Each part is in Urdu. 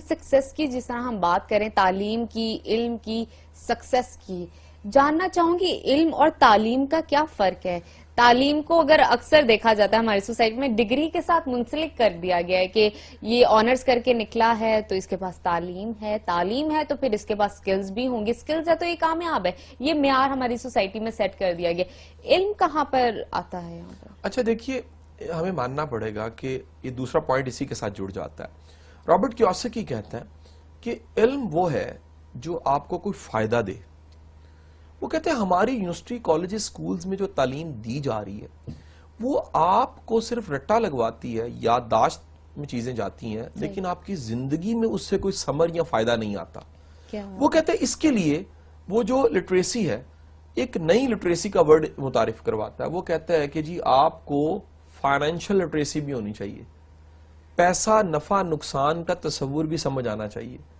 سکسیس کی جس طرح ہم بات کریں، تعلیم کی، علم کی، سکسیس کی، جاننا چاہوں گی علم اور تعلیم کا کیا فرق ہے؟ تعلیم کو اگر اکثر دیکھا جاتا ہے ہماری سوسائٹی میں ڈگری کے ساتھ منسلک کر دیا گیا ہے کہ یہ آنرز کر کے نکلا ہے تو اس کے پاس تعلیم ہے، تعلیم ہے تو پھر اس کے پاس سکلز بھی ہوں گی، سکلز ہے تو یہ کامیاب ہے، یہ معیار ہماری سوسائٹی میں سیٹ کر دیا گیا. علم کہاں پر آتا ہے یہاں پر؟ اچھا دیکھیے، ہمیں ماننا پڑے گا کہ یہ دوسرا پوائنٹ اسی کے ساتھ جڑ جاتا ہے. رابرٹ کیوساکی کہتا ہے کہ علم وہ ہے جو آپ کو کوئی فائدہ دے. وہ کہتے ہیں ہماری یونیورسٹی، کالجز، سکولز میں جو تعلیم دی جا رہی ہے وہ آپ کو صرف رٹا لگواتی ہے، یادداشت میں چیزیں جاتی ہیں، لیکن آپ کی زندگی میں اس سے کوئی ثمر یا فائدہ نہیں آتا. وہ کہتے ہیں اس کے لیے وہ جو لٹریسی ہے، ایک نئی لٹریسی کا ورڈ متعارف کرواتا ہے. وہ کہتا ہے کہ جی آپ کو فائنینشل لٹریسی بھی ہونی چاہیے، پیسہ نفع نقصان کا تصور بھی سمجھ آنا چاہیے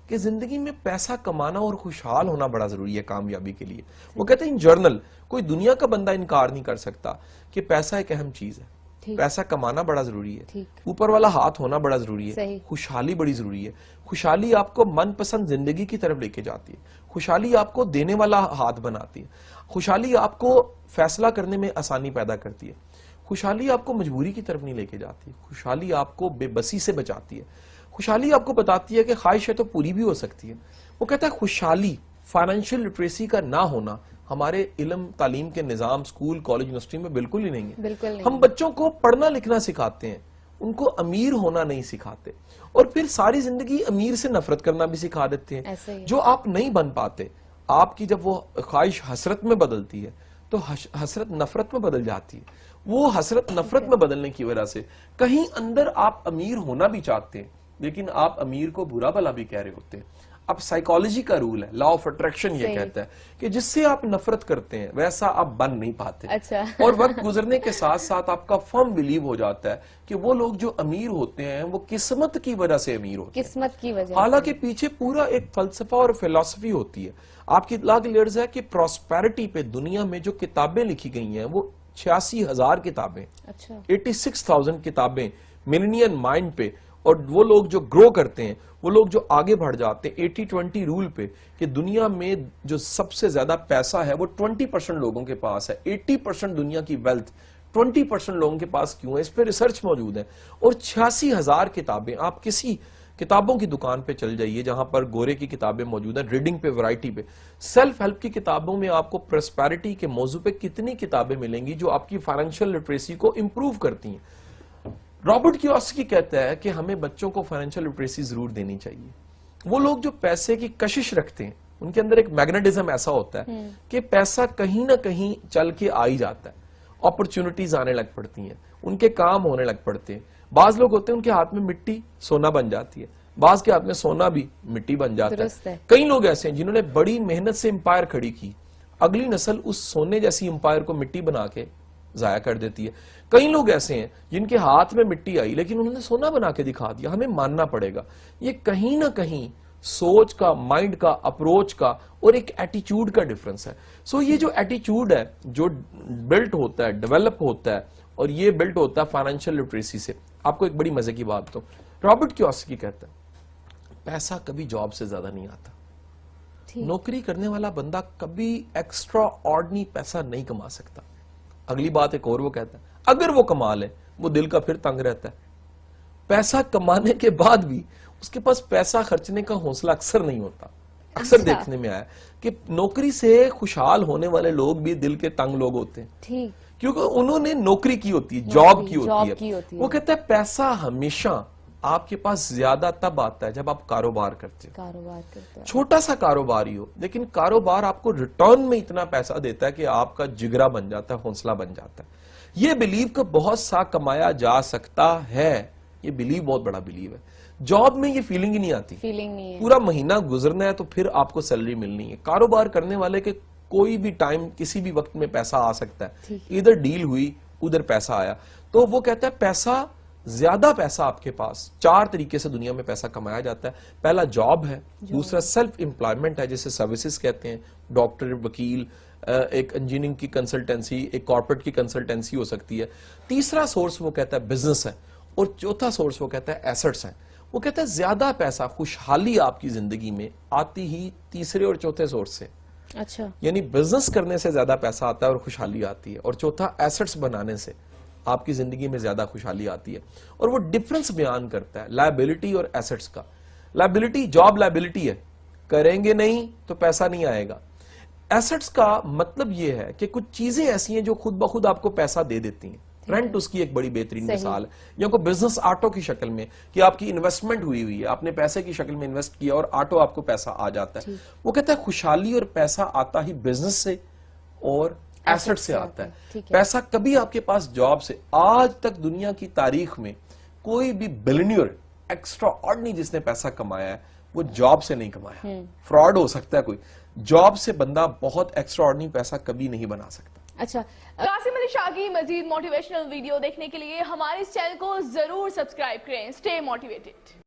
کہ زندگی میں پیسہ کمانا اور خوشحال ہونا بڑا ضروری ہے کامیابی کے لیے. وہ کہتے ہیں ان جرنل کوئی دنیا کا بندہ انکار نہیں کر سکتا کہ پیسہ ایک اہم چیز ہے، پیسہ کمانا بڑا ضروری ہے، اوپر والا ہاتھ ہونا بڑا ضروری ہے، خوشحالی بڑی ضروری ہے. خوشحالی آپ کو من پسند زندگی کی طرف لے کے جاتی ہے، خوشحالی آپ کو دینے والا ہاتھ بناتی ہے، خوشحالی آپ کو فیصلہ کرنے میں آسانی پیدا کرتی ہے، خوشحالی آپ کو مجبوری کی طرف نہیں لے کے جاتی، خوشحالی آپ کو بے بسی سے بچاتی ہے، خوشحالی آپ کو بتاتی ہے کہ خواہش ہے تو پوری بھی ہو سکتی ہے. وہ کہتا ہے خوشحالی، فائنینشیل لٹریسی کا نہ ہونا ہمارے علم تعلیم کے نظام، سکول، کالج، یونیورسٹی میں بالکل ہی نہیں ہے. ہم بچوں کو پڑھنا لکھنا سکھاتے ہیں، ان کو امیر ہونا نہیں سکھاتے، اور پھر ساری زندگی امیر سے نفرت کرنا بھی سکھا دیتے ہیں. جو آپ نہیں بن پاتے، آپ کی جب وہ خواہش حسرت میں بدلتی ہے تو حسرت نفرت میں بدل جاتی ہے. وہ حسرت نفرت میں بدلنے کی وجہ سے کہیں اندر آپ امیر ہونا بھی چاہتے ہیں، لیکن آپ امیر کو برا بھلا بھی کہہ رہے ہوتے ہیں. اب سائیکالوجی کا رول ہے، لا آف اٹریکشن یہ کہتا ہے کہ جس سے آپ نفرت کرتے ہیں ویسا آپ بن نہیں پاتے. اور وقت گزرنے کے ساتھ ساتھ آپ کا فرم بلیو ہو جاتا ہے کہ وہ لوگ جو امیر ہوتے ہیں وہ قسمت کی وجہ سے امیر ہوتے ہیں، قسمت کی وجہ. حالانکہ پیچھے پورا ایک فلسفہ اور فلسفی ہوتی ہے. آپ کی اطلاع کی لرز ہے کہ پراسپیرٹی پہ دنیا میں جو کتابیں لکھی گئی ہیں وہ 86,000 کتابیں، 86,000 کتابیں ملینین مائنڈ پہ. اور وہ لوگ جو گرو کرتے ہیں، وہ لوگ جو آگے بڑھ جاتے ہیں 80-20 رول پہ، کہ دنیا میں جو سب سے زیادہ پیسہ ہے وہ 20% لوگوں کے پاس ہے. 80% دنیا کی ویلتھ 20% لوگوں کے پاس کیوں ہے؟ اس پہ ریسرچ موجود ہے. اور 86,000 کتابیں. آپ کسی کتابوں کی دکان پہ چل جائیے جہاں پر گورے کی کتابیں موجود ہیں، ریڈنگ پہ، ورائٹی پہ. سیلف ہیلپ کی کتابوں میں آپ کو پراسپیرٹی کے موضوع پہ کتنی کتابیں ملیں گی جو آپ کی فائنینشیل لٹریسی کو امپروو کرتی ہیں. رابرٹ کیوساکی کہتا ہے کہ ہمیں بچوں کو فائنینشیل لٹریسی ضرور دینی چاہیے. وہ لوگ جو پیسے کی کشش رکھتے ہیں ان کے اندر ایک میگنیٹزم ایسا ہوتا ہے کہ پیسہ کہیں نہ کہیں چل کے آ ہی جاتا ہے، اپرچونٹیز آنے لگ پڑتی ہیں، ان کے کام ہونے لگ پڑتے ہیں. بعض لوگ ہوتے ہیں ان کے ہاتھ میں مٹی سونا بن جاتی ہے، بعض کے ہاتھ میں سونا بھی مٹی بن جاتا ہے. کئی لوگ ایسے ہیں جنہوں نے بڑی محنت سے امپائر کھڑی کی، اگلی نسل اس سونے جیسی امپائر کو مٹی بنا کے ضائع کر دیتی ہے. کئی لوگ ایسے ہیں جن کے ہاتھ میں مٹی آئی لیکن انہوں نے سونا بنا کے دکھا دیا. ہمیں ماننا پڑے گا یہ کہیں نہ کہیں سوچ کا، مائنڈ کا، اپروچ کا اور ایک ایٹیچیوڈ کا ڈیفرنس ہے. سو یہ جو ایٹیچیوڈ ہے جو بلٹ ہوتا ہے، ڈیولپ ہوتا ہے، اور یہ بلٹ ہوتا ہے فائنینشیل لٹریسی سے. آپ کو ایک بڑی مزے کی بات بتاؤں، رابرٹ کیوساکی کہتا ہے پیسہ کبھی جاب سے زیادہ نہیں آتا. نوکری کرنے والا بندہ کبھی ایکسٹرا آرڈنری پیسہ نہیں کما سکتا. اگلی بات ایک اور وہ کہتا ہے اگر وہ کما لے وہ دل کا پھر تنگ رہتا ہے. پیسہ کمانے کے بعد بھی اس کے پاس پیسہ خرچنے کا حوصلہ اکثر نہیں ہوتا. اکثر دیکھنے میں آیا کہ نوکری سے خوشحال ہونے والے لوگ بھی دل کے تنگ لوگ ہوتے ہیں کیونکہ انہوں نے نوکری کی ہوتی ہے، جاب کی ہوتی ہے. وہ کہتا ہے پیسہ ہمیشہ آپ کے پاس زیادہ تب آتا ہے جب آپ کاروبار کرتے ہیں. چھوٹا سا کاروبار ہی ہو لیکن کاروبار آپ کو ریٹرن میں اتنا پیسہ دیتا ہے کہ آپ کا جگرا بن جاتا ہے، حوصلہ بن جاتا ہے. یہ بلیو کہ بہت سا کمایا جا سکتا ہے، یہ بلیو بہت بڑا بلیو ہے. جاب میں یہ فیلنگ ہی نہیں آتی، پورا مہینہ گزرنا ہے تو پھر آپ کو سیلری ملنی ہے. کاروبار کرنے والے کے کوئی بھی ٹائم کسی بھی وقت میں پیسہ آ سکتا ہے، ادھر ڈیل ہوئی ادھر پیسہ آیا. تو وہ کہتا ہے پیسہ، زیادہ پیسہ آپ کے پاس 4 طریقے سے دنیا میں پیسہ کمایا جاتا ہے. پہلا جاب ہے، دوسرا سیلف امپلائمنٹ ہے جسے سروسز کہتے ہیں، ڈاکٹر، وکیل، ایک انجینئرنگ کی کنسلٹنسی، ایک کارپوریٹ کی کنسلٹنسی ہو سکتی ہے. تیسرا سورس وہ کہتا ہے بزنس ہے، اور چوتھا سورس وہ کہتا ہے ایسٹس ہیں. وہ کہتا ہے زیادہ پیسہ، خوشحالی آپ کی زندگی میں آتی ہی تیسرے اور چوتھے سورس سے. اچھا. یعنی بزنس کرنے سے زیادہ پیسہ آتا ہے اور خوشحالی آتی ہے. اور چوتھا ایسٹس بنانے سے آپ کی زندگی میں زیادہ خوشحالی آتی ہے. اور وہ ڈفرنس بیان کرتا ہے لائبلٹی اور ایسٹس کا. لائبلٹی جاب لائبلٹی ہے، کریں گے نہیں تو پیسہ نہیں آئے گا. ایسٹس کا مطلب یہ ہے کہ کچھ چیزیں ایسی ہیں جو خود بخود آپ کو پیسہ دے دیتی ہیں. رینٹ اس کی ایک بڑی بہترین مثال ہے. یا کوئی بزنس آٹو کی شکل میں کہ آپ کی انویسٹمنٹ ہوئی ہے، آپ نے پیسے کی شکل میں انویسٹ کیا اور آٹو آپ کو پیسہ آ جاتا ہے. وہ کہتا ہے خوشحالی اور پیسہ آتا ہی بزنس سے اور ایسٹ سے آتا ہے. پیسہ کبھی آپ کے پاس جاب سے، آج تک دنیا کی تاریخ میں کوئی بھی بلینئر ایکسٹرا آرڈنری جس نے پیسہ کمایا ہے وہ جاب سے نہیں کمایا. فراڈ ہو سکتا ہے کوئی، جاب سے بندہ بہت ایکسٹرا آرڈنری پیسہ کبھی نہیں بنا سکتا. اچھا. قاسم علی شاہ کی مزید موٹیویشنل ویڈیو دیکھنے کے لیے ہمارے اس چینل کو ضرور سبسکرائب کریں. Stay motivated.